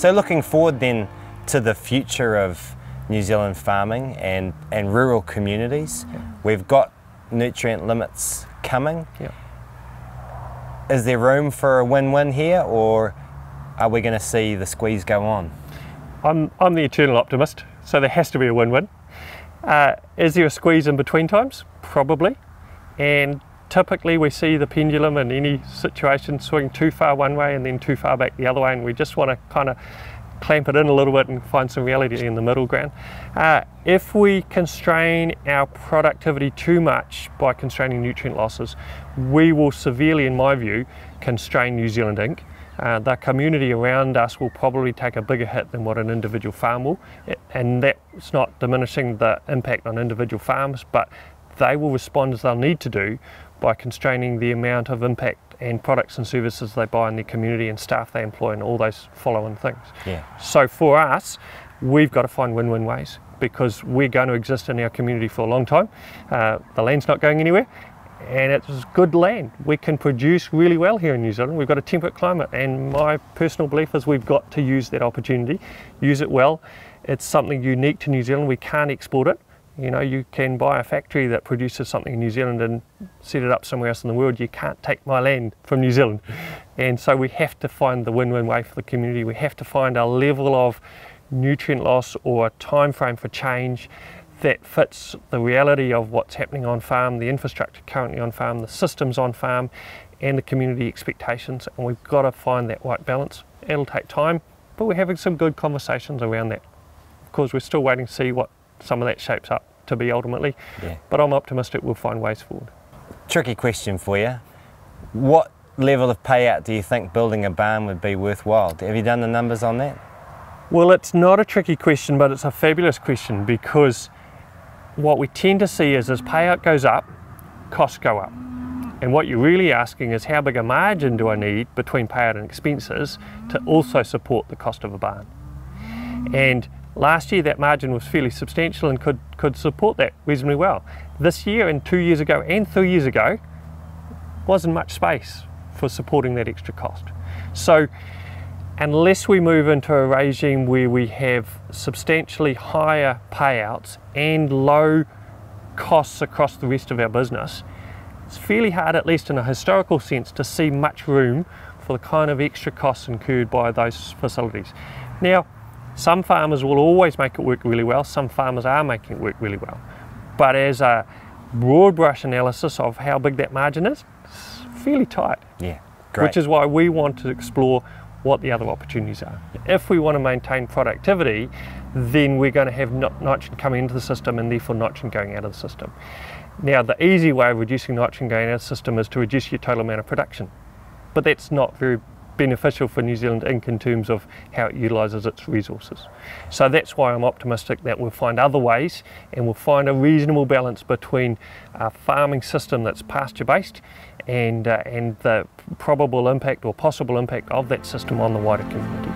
So looking forward then to the future of New Zealand farming and rural communities, we've got nutrient limits coming. Is there room for a win-win here, or are we going to see the squeeze go on? I'm the eternal optimist, so there has to be a win-win. Is there a squeeze in between times? Probably. And typically we see the pendulum in any situation swing too far one way and then too far back the other way, and we just want to kind of clamp it in a little bit and find some reality in the middle ground. If we constrain our productivity too much by constraining nutrient losses, we will severely, in my view, constrain New Zealand Inc. The community around us will probably take a bigger hit than what an individual farm will, and that's not diminishing the impact on individual farms, but they will respond as they'll need to do by constraining the amount of impact and products and services they buy in their community and staff they employ and all those following things. So for us, we've got to find win-win ways, because we're going to exist in our community for a long time. The land's not going anywhere, and it's good land. We can produce really well here in New Zealand. We've got a temperate climate, and my personal belief is we've got to use that opportunity, use it well. It's something unique to New Zealand. We can't export it. You know, you can buy a factory that produces something in New Zealand and set it up somewhere else in the world. You can't take my land from New Zealand. And so we have to find the win-win way for the community. We have to find a level of nutrient loss or a time frame for change that fits the reality of what's happening on farm, the infrastructure currently on farm, the systems on farm, and the community expectations. And we've got to find that right balance. It'll take time, but we're having some good conversations around that. Of course, we're still waiting to see what some of that shapes up to be ultimately, but I'm optimistic we'll find ways forward. Tricky question for you. What level of payout do you think building a barn would be worthwhile? Have you done the numbers on that? Well, it's not a tricky question, but it's a fabulous question, because what we tend to see is as payout goes up, costs go up. And what you're really asking is, how big a margin do I need between payout and expenses to also support the cost of a barn? And last year that margin was fairly substantial and could support that reasonably well. This year and 2 years ago and 3 years ago wasn't much space for supporting that extra cost. So unless we move into a regime where we have substantially higher payouts and low costs across the rest of our business, it's fairly hard, at least in a historical sense, to see much room for the kind of extra costs incurred by those facilities. Now, some farmers will always make it work really well, some farmers are making it work really well. But as a broad brush analysis of how big that margin is, it's fairly tight. Great. Which is why we want to explore what the other opportunities are. If we want to maintain productivity, then we're going to have nitrogen coming into the system and therefore nitrogen going out of the system. Now, the easy way of reducing nitrogen going out of the system is to reduce your total amount of production. But that's not very beneficial for New Zealand Inc. in terms of how it utilises its resources. So that's why I'm optimistic that we'll find other ways, and we'll find a reasonable balance between a farming system that's pasture based and the probable impact or possible impact of that system on the wider community.